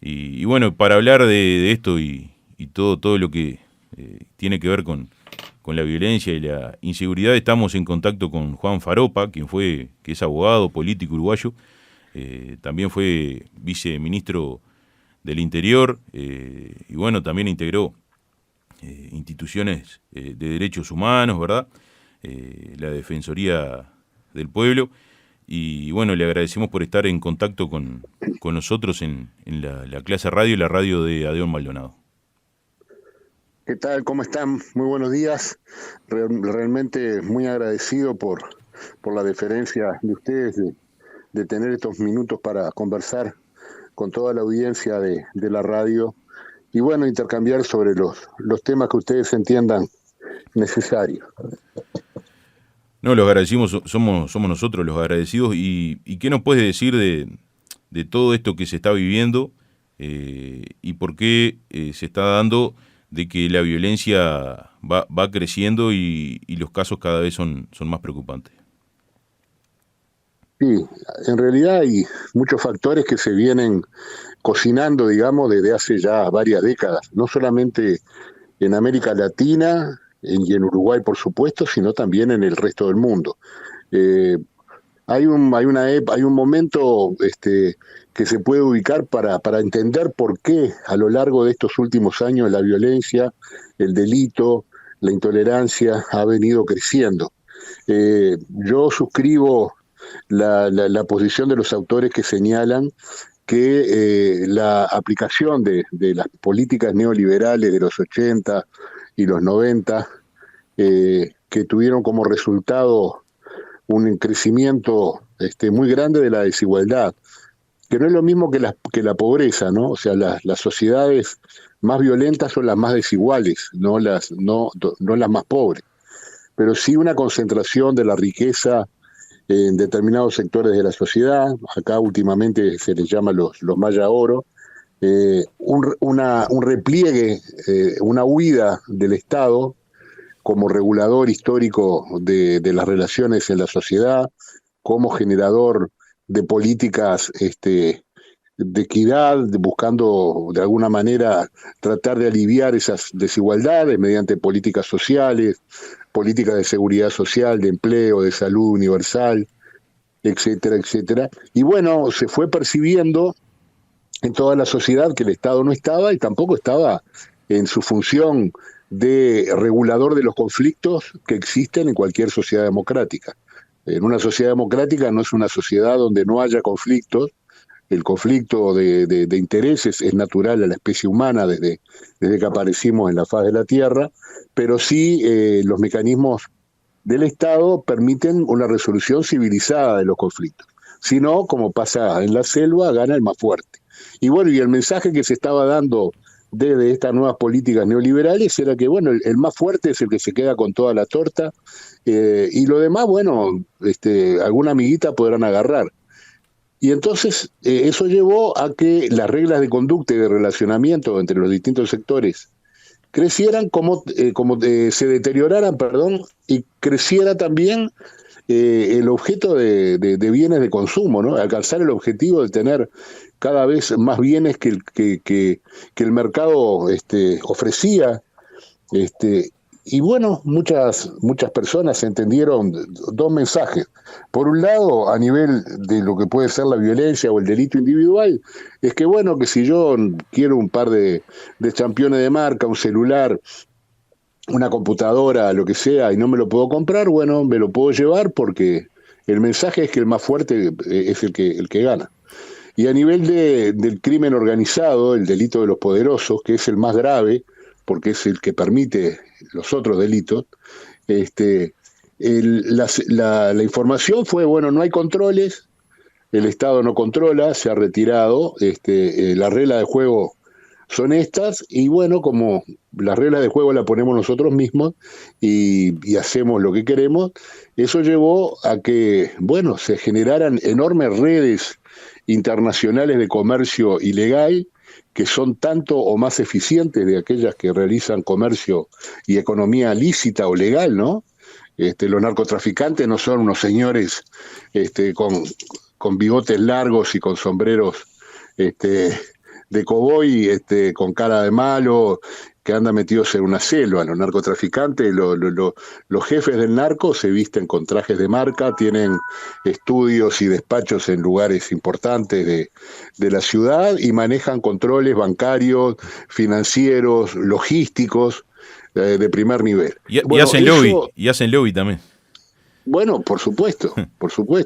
Y bueno, para hablar de esto y todo lo que tiene que ver con la violencia y la inseguridad, estamos en contacto con Juan Faropa, que es abogado, político uruguayo, también fue viceministro del Interior, y bueno, también integró instituciones de derechos humanos, ¿verdad? La Defensoría del Pueblo. Y bueno, le agradecemos por estar en contacto con nosotros en la clase radio y la radio de Adeón Maldonado. ¿Qué tal? ¿Cómo están? Muy buenos días. Realmente muy agradecido por la deferencia de ustedes de tener estos minutos para conversar con toda la audiencia de la radio y bueno, intercambiar sobre los temas que ustedes entiendan necesarios. No, los agradecimos, somos nosotros los agradecidos. ¿Y qué nos puedes decir de todo esto que se está viviendo y por qué se está dando de que la violencia va creciendo y los casos cada vez son más preocupantes? Sí, en realidad hay muchos factores que se vienen cocinando, digamos, desde hace ya varias décadas, no solamente en América Latina y en Uruguay, por supuesto, sino también en el resto del mundo. Eh, hay un momento que se puede ubicar para entender por qué a lo largo de estos últimos años la violencia, el delito, la intolerancia ha venido creciendo. Yo suscribo la posición de los autores que señalan que la aplicación de las políticas neoliberales de los 80 y los 90, que tuvieron como resultado un crecimiento muy grande de la desigualdad, que no es lo mismo que la pobreza, ¿no? O sea, las sociedades más violentas son las más desiguales, no las más pobres, pero sí una concentración de la riqueza en determinados sectores de la sociedad. Acá últimamente se les llama los maya oro. Un repliegue, una huida del Estado como regulador histórico de las relaciones en la sociedad, como generador de políticas de equidad, buscando de alguna manera tratar de aliviar esas desigualdades mediante políticas sociales, políticas de seguridad social, de empleo, de salud universal, etcétera, etcétera. Y bueno, se fue percibiendo en toda la sociedad que el Estado no estaba y tampoco estaba en su función de regulador de los conflictos que existen en cualquier sociedad democrática. En una sociedad democrática no es una sociedad donde no haya conflictos. El conflicto de intereses es natural a la especie humana desde que aparecimos en la faz de la Tierra, pero sí los mecanismos del Estado permiten una resolución civilizada de los conflictos. Si no, como pasa en la selva, gana el más fuerte. Y bueno, y el mensaje que se estaba dando desde estas nuevas políticas neoliberales era que, bueno, el más fuerte es el que se queda con toda la torta, y lo demás, bueno, alguna amiguita podrán agarrar. Y entonces eso llevó a que las reglas de conducta y de relacionamiento entre los distintos sectores crecieran se deterioraran, perdón, y creciera también el objeto de bienes de consumo, ¿no? Alcanzar el objetivo de tener cada vez más bienes que el mercado ofrecía. Y bueno, muchas personas entendieron dos mensajes. Por un lado, a nivel de lo que puede ser la violencia o el delito individual, es que bueno, que si yo quiero un par de championes de marca, un celular, una computadora, lo que sea, y no me lo puedo comprar, bueno, me lo puedo llevar porque el mensaje es que el más fuerte es el que gana. Y a nivel del crimen organizado, el delito de los poderosos, que es el más grave, porque es el que permite los otros delitos, la información fue, bueno, no hay controles, el Estado no controla, se ha retirado, las reglas de juego son estas, y bueno, como las reglas de juego las ponemos nosotros mismos y hacemos lo que queremos, eso llevó a que, bueno, se generaran enormes redes internacionales de comercio ilegal, que son tanto o más eficientes de aquellas que realizan comercio y economía lícita o legal, ¿no? Los narcotraficantes no son unos señores con bigotes largos y con sombreros de coboy con cara de malo, que andan metidos en una selva. Los narcotraficantes, los jefes del narco se visten con trajes de marca, tienen estudios y despachos en lugares importantes de la ciudad y manejan controles bancarios, financieros, logísticos de primer nivel. Bueno, y hacen lobby también. Bueno, por supuesto.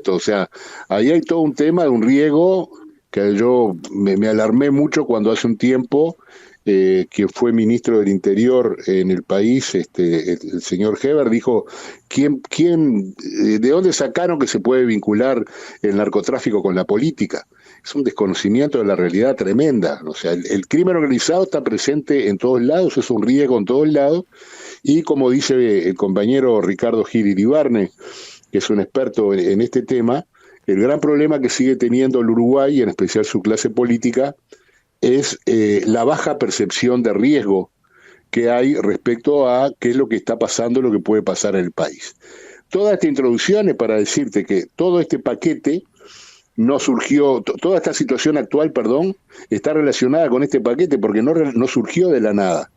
O sea, ahí hay todo un tema de un riesgo que yo me alarmé mucho cuando hace un tiempo quien fue ministro del Interior en el país, el señor Heber, dijo, ¿de dónde sacaron que se puede vincular el narcotráfico con la política? Es un desconocimiento de la realidad tremenda. O sea, el crimen organizado está presente en todos lados, es un riesgo en todos lados, y como dice el compañero Ricardo Gil Iribarne, que es un experto en este tema, el gran problema que sigue teniendo el Uruguay, y en especial su clase política, es la baja percepción de riesgo que hay respecto a qué es lo que está pasando, lo que puede pasar en el país. Toda esta introducción es para decirte que todo este paquete no surgió, toda esta situación actual, está relacionada con este paquete porque no surgió de la nada.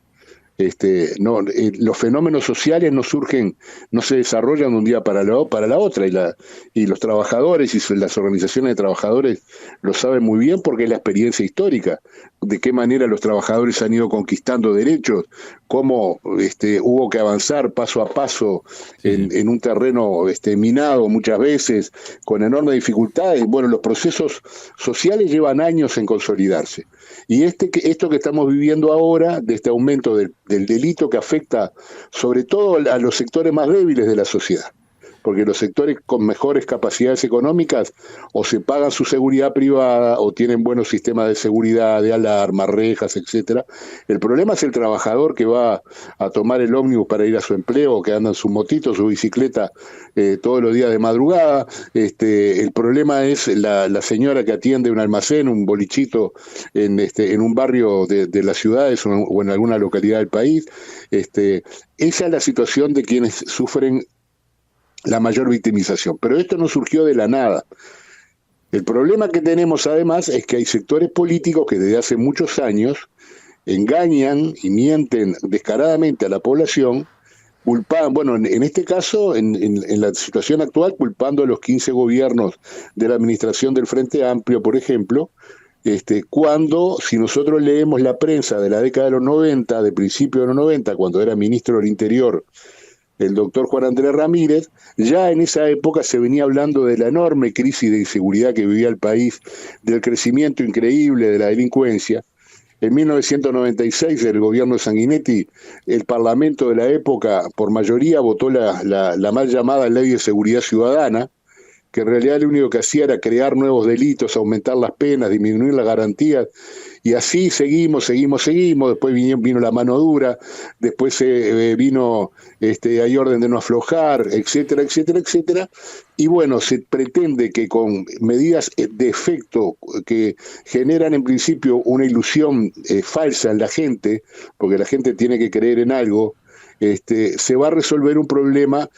Los fenómenos sociales no surgen, no se desarrollan de un día para la otra, y los trabajadores y las organizaciones de trabajadores lo saben muy bien porque es la experiencia histórica, de qué manera los trabajadores han ido conquistando derechos, cómo hubo que avanzar paso a paso en un terreno minado muchas veces, con enormes dificultades. Bueno, los procesos sociales llevan años en consolidarse. Y esto que estamos viviendo ahora, de este aumento del delito que afecta sobre todo a los sectores más débiles de la sociedad, porque los sectores con mejores capacidades económicas o se pagan su seguridad privada o tienen buenos sistemas de seguridad, de alarmas, rejas, etcétera. El problema es el trabajador que va a tomar el ómnibus para ir a su empleo, que anda en su motito, su bicicleta todos los días de madrugada. El problema es la señora que atiende un almacén, un bolichito en un barrio de las ciudades o en alguna localidad del país. Esa es la situación de quienes sufren la mayor victimización. Pero esto no surgió de la nada. El problema que tenemos además es que hay sectores políticos que desde hace muchos años engañan y mienten descaradamente a la población, en este caso, en la situación actual, culpando a los 15 gobiernos de la administración del Frente Amplio, por ejemplo, cuando, si nosotros leemos la prensa de la década de los 90, de principios de los 90, cuando era ministro del Interior el doctor Juan Andrés Ramírez, ya en esa época se venía hablando de la enorme crisis de inseguridad que vivía el país, del crecimiento increíble de la delincuencia. En 1996, el gobierno de Sanguinetti, el Parlamento de la época, por mayoría, votó la mal llamada Ley de Seguridad Ciudadana, que en realidad lo único que hacía era crear nuevos delitos, aumentar las penas, disminuir las garantías, y así seguimos, después vino la mano dura, después vino, hay orden de no aflojar, etcétera, y bueno, se pretende que con medidas de efecto que generan en principio una ilusión falsa en la gente, porque la gente tiene que creer en algo, se va a resolver un problema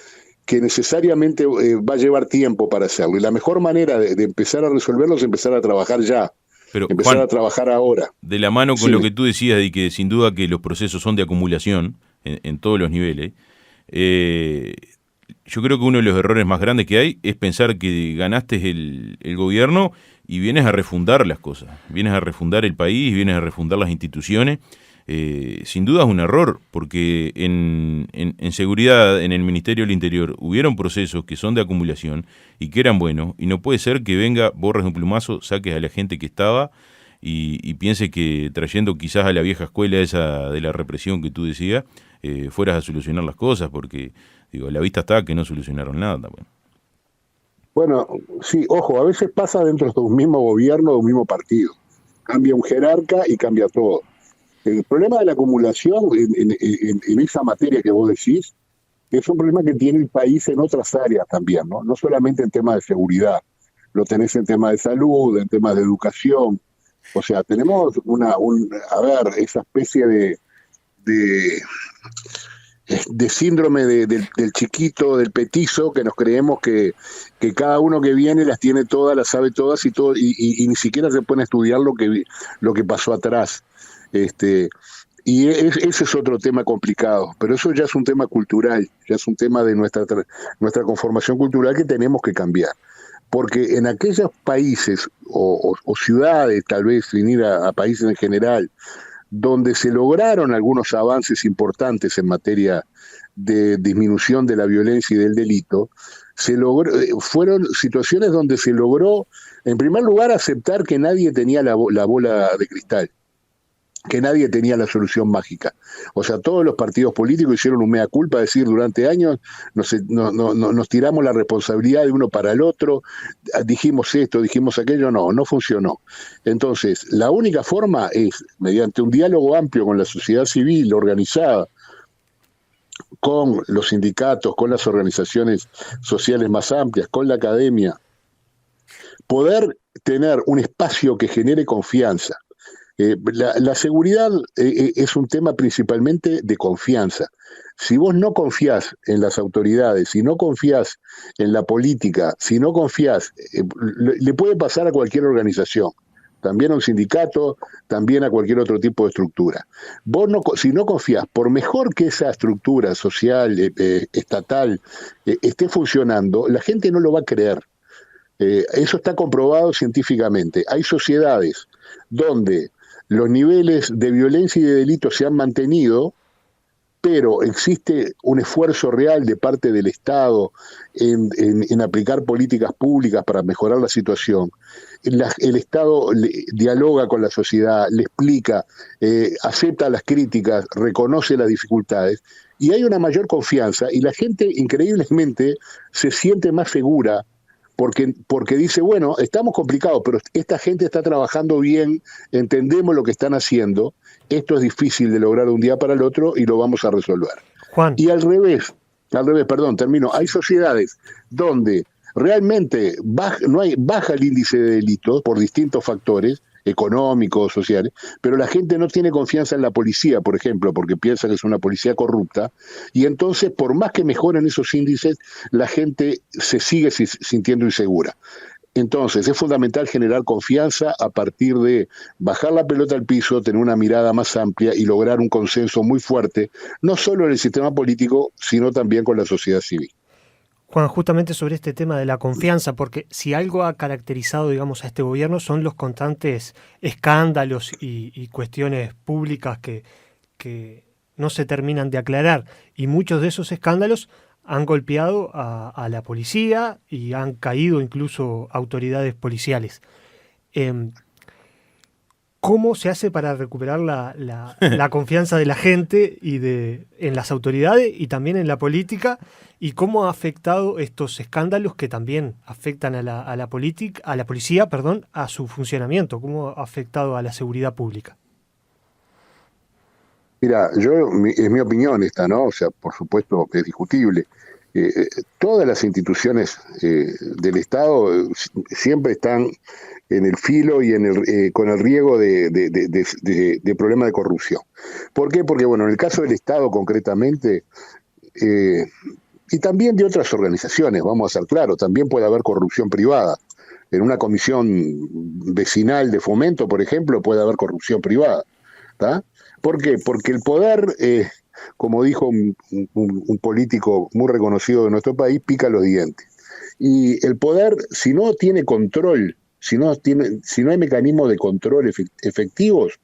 que necesariamente va a llevar tiempo para hacerlo. Y la mejor manera de empezar a resolverlo es empezar a trabajar ya. Pero, empezar Juan, a trabajar ahora. De la mano con lo que tú decías, de que sin duda que los procesos son de acumulación en todos los niveles, yo creo que uno de los errores más grandes que hay es pensar que ganaste el gobierno y vienes a refundar las cosas, vienes a refundar el país, vienes a refundar las instituciones. Sin duda es un error, porque en seguridad, en el Ministerio del Interior, hubieron procesos que son de acumulación y que eran buenos, y no puede ser que venga, borres de un plumazo, saques a la gente que estaba y piense que trayendo quizás a la vieja escuela esa de la represión que tú decías, fueras a solucionar las cosas, porque digo, la vista está que no solucionaron nada también. Bueno, sí, ojo, a veces pasa dentro de un mismo gobierno, de un mismo partido. Cambia un jerarca y cambia todo. El problema de la acumulación en esa materia que vos decís es un problema que tiene el país en otras áreas también, ¿no? No solamente en temas de seguridad, lo tenés en temas de salud, en temas de educación. O sea, tenemos esa especie de de síndrome del chiquito, del petizo, que nos creemos que cada uno que viene las tiene todas, las sabe todas y ni siquiera se pone a estudiar lo que pasó atrás. Ese es otro tema complicado, pero eso ya es un tema cultural, ya es un tema de nuestra conformación cultural que tenemos que cambiar. Porque en aquellos países o ciudades, tal vez sin ir a países en general, donde se lograron algunos avances importantes en materia de disminución de la violencia y del delito, fueron situaciones donde se logró, en primer lugar, aceptar que nadie tenía la bola de cristal, que nadie tenía la solución mágica. O sea, todos los partidos políticos hicieron un mea culpa, es decir, durante años nos tiramos la responsabilidad de uno para el otro, dijimos esto, dijimos aquello, no funcionó. Entonces, la única forma es, mediante un diálogo amplio con la sociedad civil organizada, con los sindicatos, con las organizaciones sociales más amplias, con la academia, poder tener un espacio que genere confianza. La seguridad es un tema principalmente de confianza. Si vos no confías en las autoridades, si no confías en la política, si no confías, le puede pasar a cualquier organización, también a un sindicato, también a cualquier otro tipo de estructura. Si no confías, por mejor que esa estructura social, estatal, esté funcionando, la gente no lo va a creer. Eso está comprobado científicamente. Hay sociedades donde los niveles de violencia y de delito se han mantenido, pero existe un esfuerzo real de parte del Estado en aplicar políticas públicas para mejorar la situación. El Estado dialoga con la sociedad, le explica, acepta las críticas, reconoce las dificultades, y hay una mayor confianza, y la gente increíblemente se siente más segura, porque dice, bueno, estamos complicados, pero esta gente está trabajando bien, entendemos lo que están haciendo, esto es difícil de lograr de un día para el otro y lo vamos a resolver. Juan. Y al revés, termino, hay sociedades donde realmente baja el índice de delitos por distintos factores, económicos, sociales, pero la gente no tiene confianza en la policía, por ejemplo, porque piensa que es una policía corrupta, y entonces, por más que mejoren esos índices, la gente se sigue sintiendo insegura. Entonces, es fundamental generar confianza a partir de bajar la pelota al piso, tener una mirada más amplia y lograr un consenso muy fuerte, no solo en el sistema político, sino también con la sociedad civil. Juan, justamente sobre este tema de la confianza, porque si algo ha caracterizado, digamos, a este gobierno son los constantes escándalos y cuestiones públicas que no se terminan de aclarar, y muchos de esos escándalos han golpeado a la policía y han caído incluso autoridades policiales. ¿Cómo se hace para recuperar la confianza de la gente en las autoridades y también en la política? ¿Y cómo ha afectado estos escándalos que también afectan a la policía, a su funcionamiento? ¿Cómo ha afectado a la seguridad pública? Mira, es mi opinión esta, ¿no? O sea, por supuesto que es discutible. Todas las instituciones del Estado siempre están en el filo y con el riesgo de problemas de corrupción. ¿Por qué? Porque, bueno, en el caso del Estado concretamente, y también de otras organizaciones, vamos a ser claros, también puede haber corrupción privada. En una comisión vecinal de fomento, por ejemplo, puede haber corrupción privada. ¿Tá? ¿Por qué? Porque el poder, como dijo un político muy reconocido de nuestro país, pica los dientes. Y el poder, si no tiene control, si no hay mecanismos de control efectivos,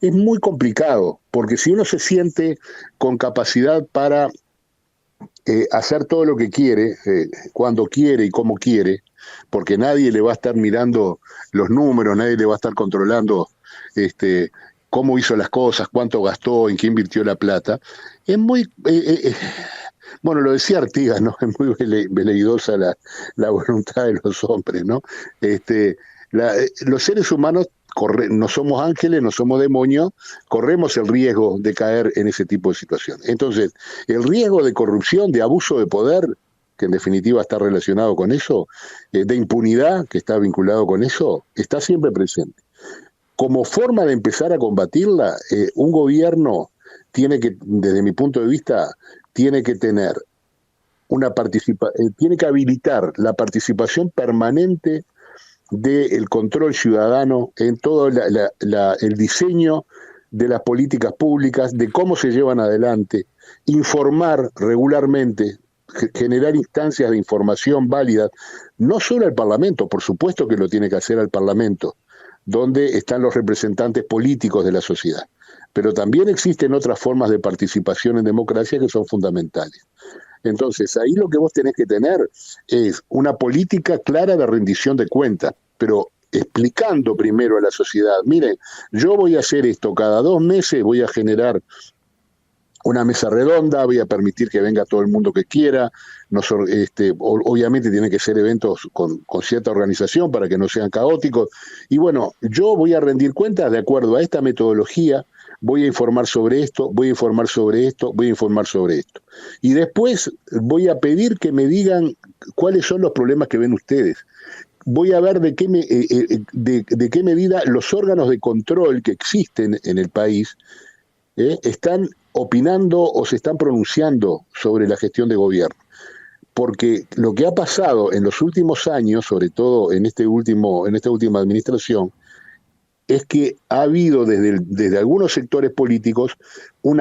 es muy complicado, porque si uno se siente con capacidad para hacer todo lo que quiere, cuando quiere y como quiere, porque nadie le va a estar mirando los números, nadie le va a estar controlando cómo hizo las cosas, cuánto gastó, en qué invirtió la plata. Es muy, bueno, lo decía Artigas, ¿no? Es muy veleidosa la voluntad de los hombres, ¿no? Los seres humanos no somos ángeles, no somos demonios, corremos el riesgo de caer en ese tipo de situaciones. Entonces, el riesgo de corrupción, de abuso de poder, que en definitiva está relacionado con eso, de impunidad, que está vinculado con eso, está siempre presente. Como forma de empezar a combatirla, un gobierno desde mi punto de vista, tiene que tener tiene que habilitar la participación permanente del control ciudadano en todo el diseño de las políticas públicas, de cómo se llevan adelante, informar regularmente, generar instancias de información válidas, no solo al Parlamento, por supuesto que lo tiene que hacer al Parlamento, donde están los representantes políticos de la sociedad, pero también existen otras formas de participación en democracia que son fundamentales. Entonces, ahí lo que vos tenés que tener es una política clara de rendición de cuentas, pero explicando primero a la sociedad, miren, yo voy a hacer esto cada 2 meses, voy a generar una mesa redonda, voy a permitir que venga todo el mundo que quiera, obviamente tienen que ser eventos con cierta organización para que no sean caóticos, y bueno, yo voy a rendir cuentas de acuerdo a esta metodología, voy a informar sobre esto, voy a informar sobre esto, voy a informar sobre esto. Y después voy a pedir que me digan cuáles son los problemas que ven ustedes. Voy a ver de qué medida los órganos de control que existen en el país están opinando o se están pronunciando sobre la gestión de gobierno. Porque lo que ha pasado en los últimos años, sobre todo en esta última administración, es que ha habido desde algunos sectores políticos un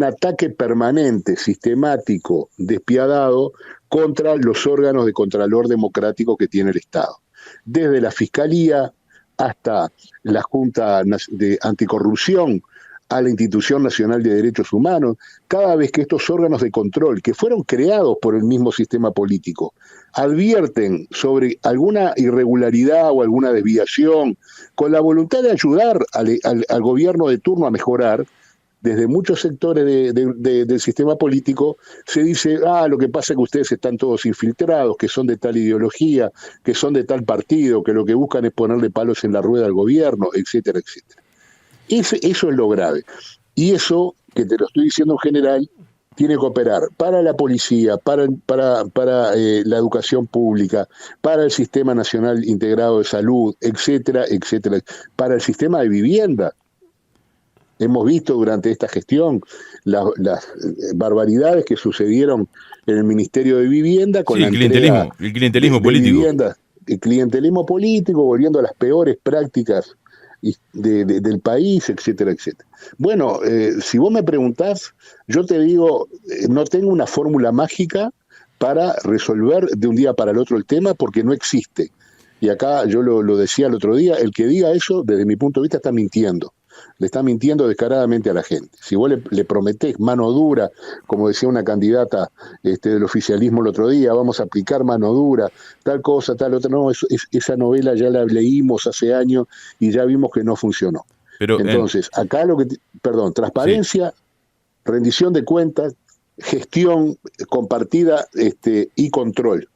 ataque permanente, sistemático, despiadado contra los órganos de contralor democrático que tiene el Estado. Desde la Fiscalía hasta la Junta de Anticorrupción, a la Institución Nacional de Derechos Humanos, cada vez que estos órganos de control, que fueron creados por el mismo sistema político, advierten sobre alguna irregularidad o alguna desviación, con la voluntad de ayudar al gobierno de turno a mejorar, desde muchos sectores del sistema político, se dice, lo que pasa es que ustedes están todos infiltrados, que son de tal ideología, que son de tal partido, que lo que buscan es ponerle palos en la rueda al gobierno, etcétera, etcétera. Eso es lo grave. Y eso, que te lo estoy diciendo en general, tiene que operar para la policía, para la educación pública, para el Sistema Nacional Integrado de Salud, etcétera, etcétera, para el sistema de vivienda. Hemos visto durante esta gestión las barbaridades que sucedieron en el Ministerio de Vivienda con el clientelismo político. Vivienda, el clientelismo político, volviendo a las peores prácticas del país, etcétera, etcétera. Bueno, si vos me preguntás, yo te digo, no tengo una fórmula mágica para resolver de un día para el otro el tema, porque no existe. Y acá yo lo decía el otro día, el que diga eso, desde mi punto de vista, está mintiendo. Le está mintiendo descaradamente a la gente. Si vos le prometés mano dura, como decía una candidata del oficialismo el otro día, vamos a aplicar mano dura, tal cosa, tal otra, no, esa novela ya la leímos hace años y ya vimos que no funcionó. Pero, entonces, acá transparencia, sí, rendición de cuentas, gestión compartida y control.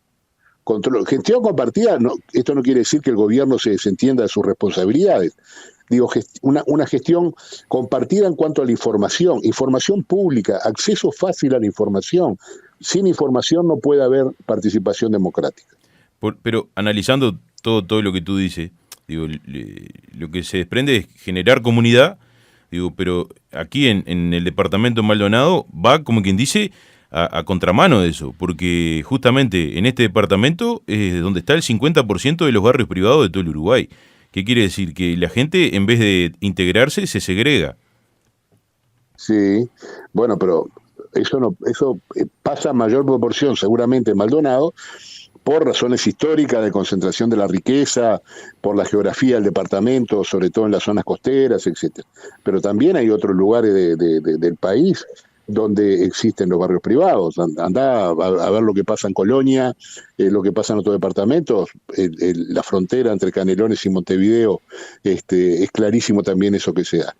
Gestión compartida, esto no quiere decir que el gobierno se desentienda de sus responsabilidades. Digo, una gestión compartida en cuanto a la información pública, acceso fácil a la información. Sin información no puede haber participación democrática. Pero analizando todo lo que tú dices, digo, lo que se desprende es generar comunidad, digo, pero aquí en el departamento de Maldonado va, como quien dice, a contramano de eso, porque justamente en este departamento es donde está el 50% de los barrios privados de todo el Uruguay. ¿Qué quiere decir? Que la gente, en vez de integrarse, se segrega. Sí, bueno, pero eso pasa en mayor proporción seguramente en Maldonado, por razones históricas de concentración de la riqueza, por la geografía del departamento, sobre todo en las zonas costeras, etcétera. Pero también hay otros lugares del país donde existen los barrios privados. Andá a ver lo que pasa en Colonia, lo que pasa en otros departamentos, la frontera entre Canelones y Montevideo, es clarísimo también eso que se da.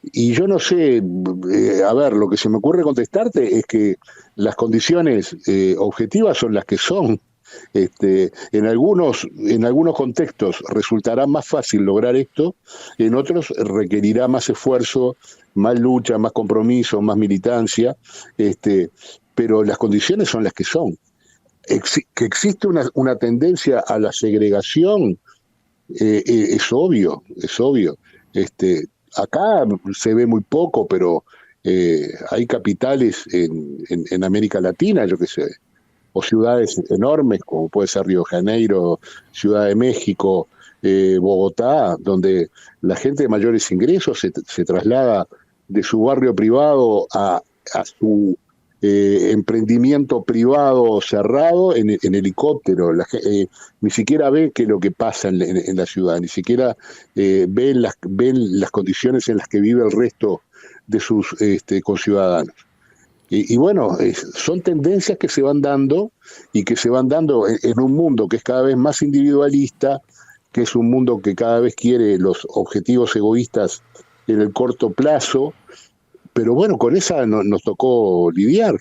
Y yo no sé, lo que se me ocurre contestarte es que las condiciones objetivas son las que son. En algunos contextos resultará más fácil lograr esto, en otros requerirá más esfuerzo, más lucha, más compromiso, más militancia, pero las condiciones son las que son. Que existe una tendencia a la segregación, es obvio. Acá se ve muy poco, pero Hay capitales en América Latina, yo qué sé, o ciudades enormes, como puede ser Río de Janeiro, Ciudad de México, Bogotá, donde la gente de mayores ingresos se traslada de su barrio privado a su emprendimiento privado cerrado en helicóptero. Ni siquiera ve que lo que pasa en la ciudad, ni siquiera ven las condiciones en las que vive el resto de sus conciudadanos. Y bueno, son tendencias que se van dando y que se van dando en un mundo que es cada vez más individualista, que es un mundo que cada vez quiere los objetivos egoístas en el corto plazo, pero bueno, con esa nos tocó lidiar.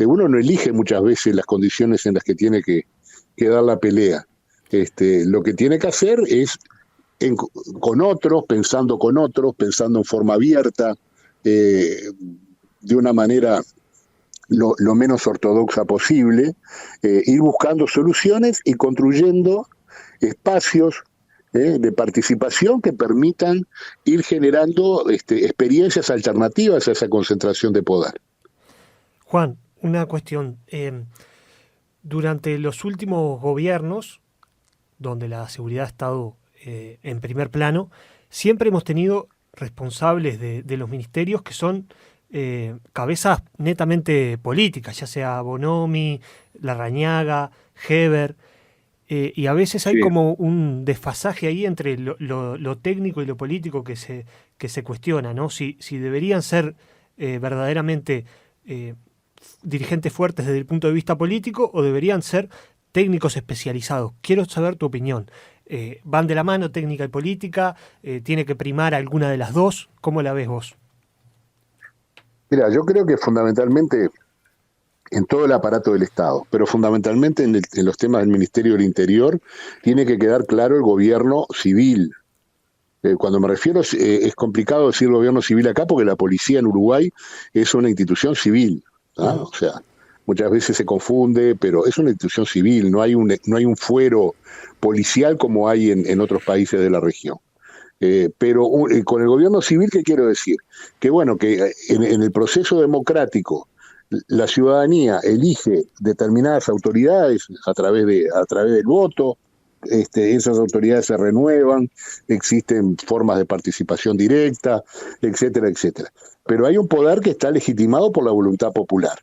Uno no elige muchas veces las condiciones en las que tiene que dar la pelea. Lo que tiene que hacer es con otros, pensando en forma abierta, de una manera lo menos ortodoxa posible, ir buscando soluciones y construyendo espacios de participación que permitan ir generando experiencias alternativas a esa concentración de poder. Juan, una cuestión. Durante los últimos gobiernos, donde la seguridad ha estado en primer plano, siempre hemos tenido responsables de los ministerios que son cabezas netamente políticas, ya sea Bonomi, Larrañaga, Heber, y a veces hay como un desfasaje ahí entre lo técnico y lo político que se cuestiona, ¿no? Si deberían ser verdaderamente dirigentes fuertes desde el punto de vista político o deberían ser técnicos especializados. Quiero saber tu opinión. ¿Van de la mano técnica y política? ¿Tiene que primar alguna de las dos? ¿Cómo la ves vos? Mira, yo creo que fundamentalmente en todo el aparato del Estado, pero fundamentalmente en los temas del Ministerio del Interior, tiene que quedar claro el gobierno civil. Cuando me refiero, es complicado decir gobierno civil acá porque la policía en Uruguay es una institución civil, ¿no? O sea, muchas veces se confunde, pero es una institución civil, no hay un fuero policial como hay en otros países de la región. Pero con el gobierno civil, ¿qué quiero decir? Que bueno, que en el proceso democrático la ciudadanía elige determinadas autoridades a través del voto, esas autoridades se renuevan, existen formas de participación directa, etcétera, etcétera. Pero hay un poder que está legitimado por la voluntad popular.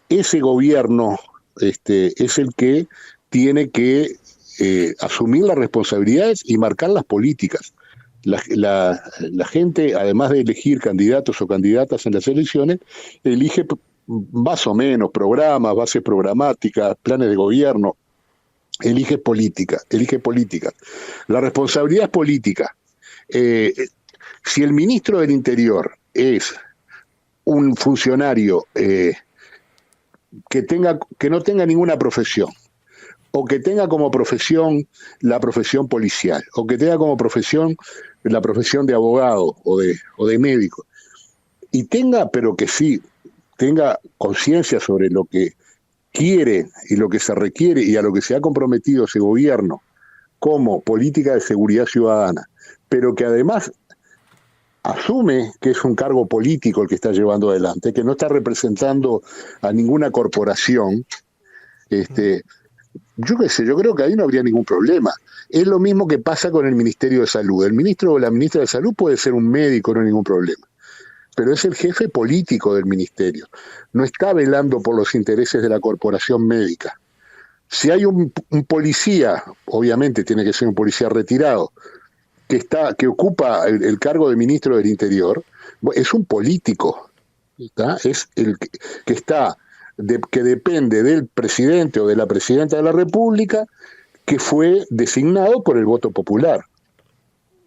Ese gobierno es el que tiene que asumir las responsabilidades y marcar las políticas. La gente, además de elegir candidatos o candidatas en las elecciones, elige más o menos programas, bases programáticas, planes de gobierno, elige políticas. La responsabilidad es política. Si el ministro del Interior es un funcionario que no tenga ninguna profesión, o que tenga como profesión la profesión policial, o que tenga como profesión la profesión de abogado o de médico, y pero que sí tenga conciencia sobre lo que quiere y lo que se requiere y a lo que se ha comprometido ese gobierno como política de seguridad ciudadana, pero que además asume que es un cargo político el que está llevando adelante, que no está representando a ninguna corporación, yo qué sé, yo creo que ahí no habría ningún problema. Es lo mismo que pasa con el Ministerio de Salud. El ministro o la ministra de Salud puede ser un médico, no hay ningún problema. Pero es el jefe político del ministerio. No está velando por los intereses de la corporación médica. Si hay un policía, obviamente tiene que ser un policía retirado, que ocupa el cargo de ministro del Interior, es un político, ¿está? Es el que está que depende del presidente o de la presidenta de la República, que fue designado por el voto popular.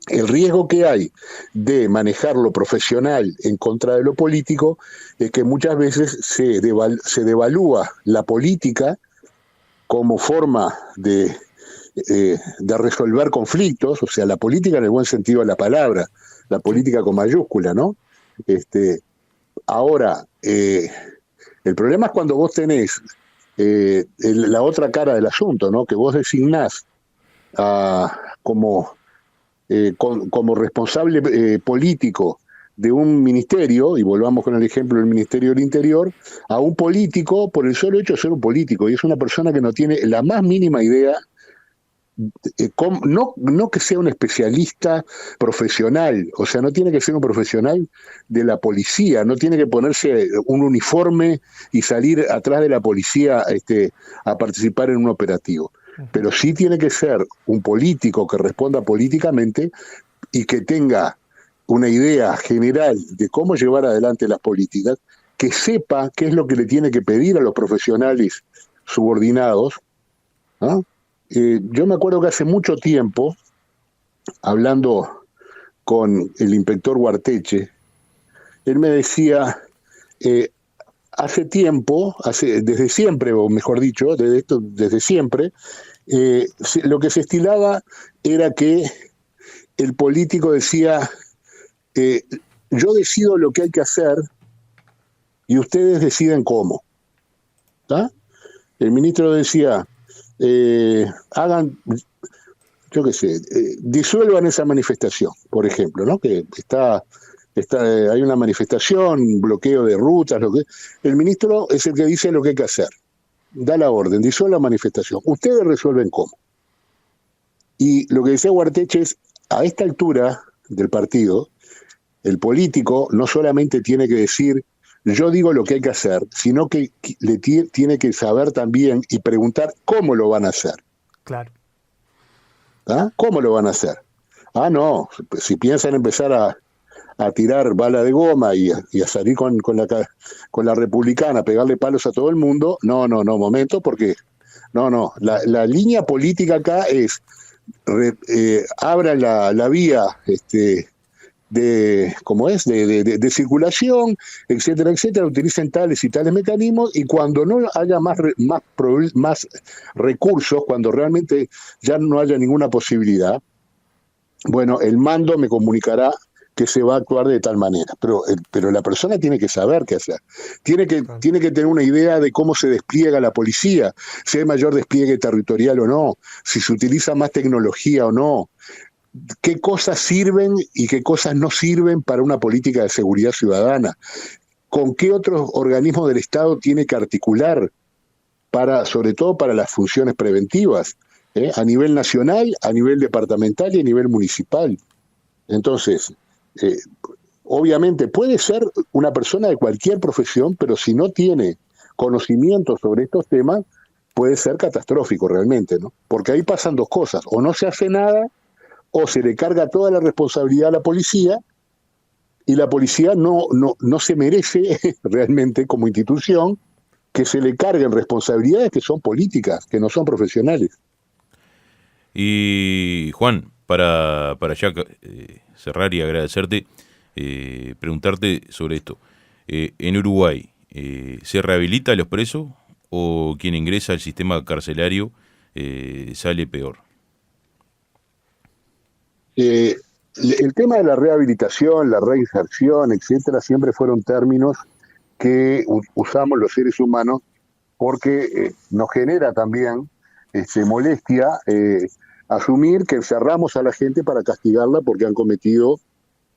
El riesgo que hay de manejar lo profesional en contra de lo político es que muchas veces se devalúa la política como forma de resolver conflictos, o sea, la política en el buen sentido de la palabra, la política con mayúscula, ¿no? Ahora, el problema es cuando vos tenés la otra cara del asunto, ¿no? Que vos designás como responsable político de un ministerio, y volvamos con el ejemplo del Ministerio del Interior, a un político por el solo hecho de ser un político, y es una persona que no tiene la más mínima idea, no que sea un especialista profesional, o sea, no tiene que ser un profesional de la policía, no tiene que ponerse un uniforme y salir atrás de la policía a participar en un operativo, pero sí tiene que ser un político que responda políticamente y que tenga una idea general de cómo llevar adelante las políticas, que sepa qué es lo que le tiene que pedir a los profesionales subordinados, ¿no? Yo me acuerdo que hace mucho tiempo, hablando con el inspector Guarteche, él me decía, hace tiempo, desde siempre, o mejor dicho, desde siempre, lo que se estilaba era que el político decía, yo decido lo que hay que hacer y ustedes deciden cómo. ¿Tá? El ministro decía, hagan, yo qué sé, disuelvan esa manifestación, por ejemplo, ¿no? Que hay una manifestación, un bloqueo de rutas, el ministro es el que dice lo que hay que hacer, da la orden, disuelva la manifestación, ustedes resuelven cómo. Y lo que decía Guarteche es, a esta altura del partido, el político no solamente tiene que decir yo digo lo que hay que hacer, sino que tiene que saber también y preguntar cómo lo van a hacer. Claro. ¿Ah? ¿Cómo lo van a hacer? Ah, no, si piensan empezar a tirar bala de goma y a salir con la republicana, a pegarle palos a todo el mundo, no, momento, porque la línea política acá es abran la vía de circulación, etcétera, utilicen tales y tales mecanismos, y cuando no haya más recursos, cuando realmente ya no haya ninguna posibilidad, bueno, el mando me comunicará que se va a actuar de tal manera, pero la persona tiene que saber qué hacer, tiene que tener una idea de cómo se despliega la policía, si hay mayor despliegue territorial o no, si se utiliza más tecnología o no, qué cosas sirven y qué cosas no sirven para una política de seguridad ciudadana, con qué otros organismos del Estado tiene que articular, sobre todo para las funciones preventivas, a nivel nacional, a nivel departamental y a nivel municipal. Entonces, obviamente puede ser una persona de cualquier profesión, pero si no tiene conocimiento sobre estos temas, puede ser catastrófico realmente, ¿no? Porque ahí pasan dos cosas, o no se hace nada, o se le carga toda la responsabilidad a la policía, y la policía no se merece realmente como institución que se le carguen responsabilidades que son políticas, que no son profesionales. Y Juan, para ya cerrar y agradecerte, preguntarte sobre esto. En Uruguay, ¿se rehabilita a los presos o quien ingresa al sistema carcelario sale peor? El tema de la rehabilitación, la reinserción, etcétera, siempre fueron términos que usamos los seres humanos porque nos genera también molestia asumir que encerramos a la gente para castigarla porque han cometido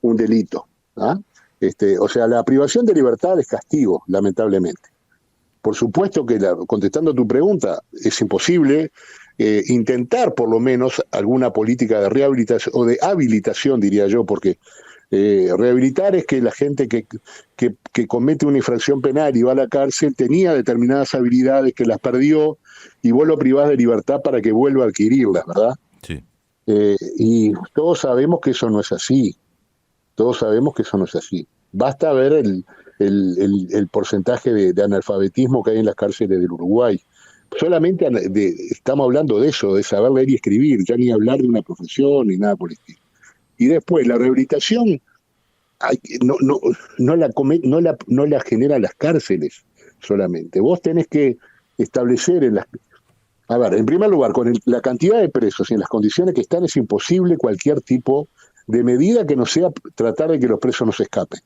un delito. ¿Ah? O sea, la privación de libertad es castigo, lamentablemente. Por supuesto que, contestando a tu pregunta, es imposible intentar por lo menos alguna política de rehabilitación o de habilitación, diría yo, porque rehabilitar es que la gente que comete una infracción penal y va a la cárcel tenía determinadas habilidades que las perdió y vos lo privás de libertad para que vuelva a adquirirlas, ¿verdad? Sí. Y todos sabemos que eso no es así. Basta ver el porcentaje de analfabetismo que hay en las cárceles del Uruguay. Solamente estamos hablando de eso, de saber leer y escribir, ya ni hablar de una profesión ni nada por el estilo. Y después, la rehabilitación no la generan las cárceles solamente. Vos tenés que establecer en primer lugar, con la cantidad de presos y en las condiciones que están, es imposible cualquier tipo de medida que no sea tratar de que los presos no se escapen.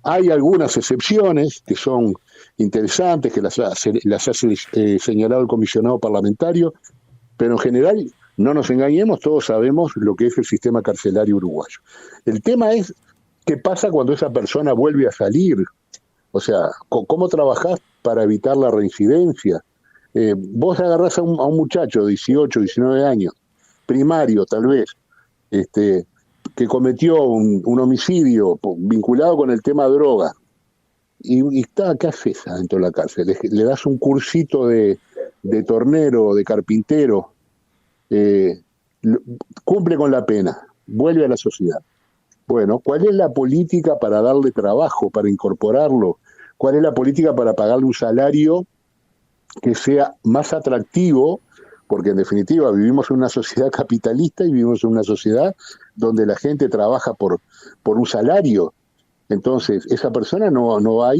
Hay algunas excepciones que son interesantes, que las ha señalado el comisionado parlamentario, pero en general, no nos engañemos, todos sabemos lo que es el sistema carcelario uruguayo. El tema es ¿Qué pasa cuando esa persona vuelve a salir? O sea, ¿cómo trabajás para evitar la reincidencia? Vos agarrás a un muchacho de 18, 19 años, primario tal vez, que cometió un homicidio vinculado con el tema droga, y ¿qué haces adentro de la cárcel? Le das un cursito de tornero, de carpintero, cumple con la pena, vuelve a la sociedad. Bueno, ¿cuál es la política para darle trabajo, para incorporarlo? ¿Cuál es la política para pagarle un salario que sea más atractivo? Porque en definitiva vivimos en una sociedad capitalista y vivimos en una sociedad donde la gente trabaja por un salario. Entonces, esa persona no va a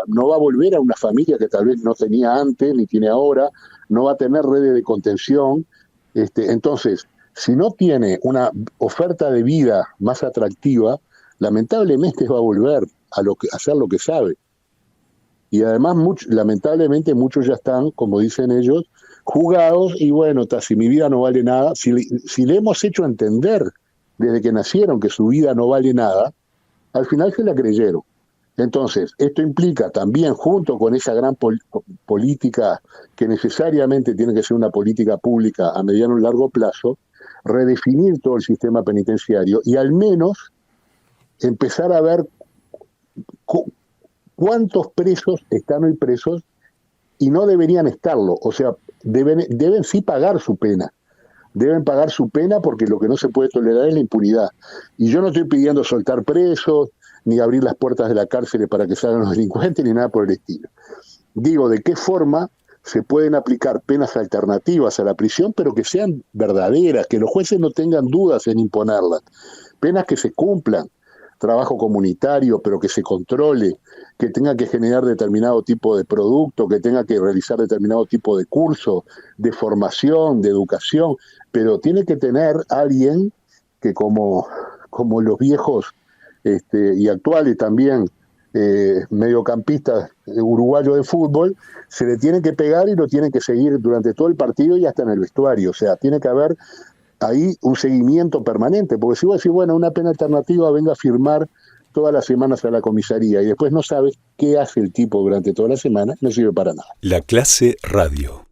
no va a volver a una familia que tal vez no tenía antes ni tiene ahora, no va a tener redes de contención. Entonces, si no tiene una oferta de vida más atractiva, lamentablemente va a volver a hacer lo que sabe. Y además, lamentablemente, muchos ya están, como dicen ellos, jugados, y bueno, si mi vida no vale nada, si le hemos hecho entender desde que nacieron que su vida no vale nada, al final se la creyeron. Entonces, esto implica también, junto con esa gran política que necesariamente tiene que ser una política pública a mediano y largo plazo, redefinir todo el sistema penitenciario y al menos empezar a ver cuántos presos están hoy presos y no deberían estarlo. O sea, deben sí pagar su pena. Deben pagar su pena porque lo que no se puede tolerar es la impunidad. Y yo no estoy pidiendo soltar presos, ni abrir las puertas de la cárcel para que salgan los delincuentes, ni nada por el estilo. Digo, ¿de qué forma se pueden aplicar penas alternativas a la prisión, pero que sean verdaderas, que los jueces no tengan dudas en imponerlas? Penas que se cumplan, trabajo comunitario, pero que se controle, que tenga que generar determinado tipo de producto, que tenga que realizar determinado tipo de curso, de formación, de educación, pero tiene que tener alguien que como los viejos y actuales también mediocampistas uruguayos de fútbol, se le tiene que pegar y lo tienen que seguir durante todo el partido y hasta en el vestuario. O sea, tiene que haber ahí un seguimiento permanente, porque si vos decís, bueno, una pena alternativa, venga a firmar todas las semanas a la comisaría y después no sabes qué hace el tipo durante toda la semana, no sirve para nada. La Clase Radio.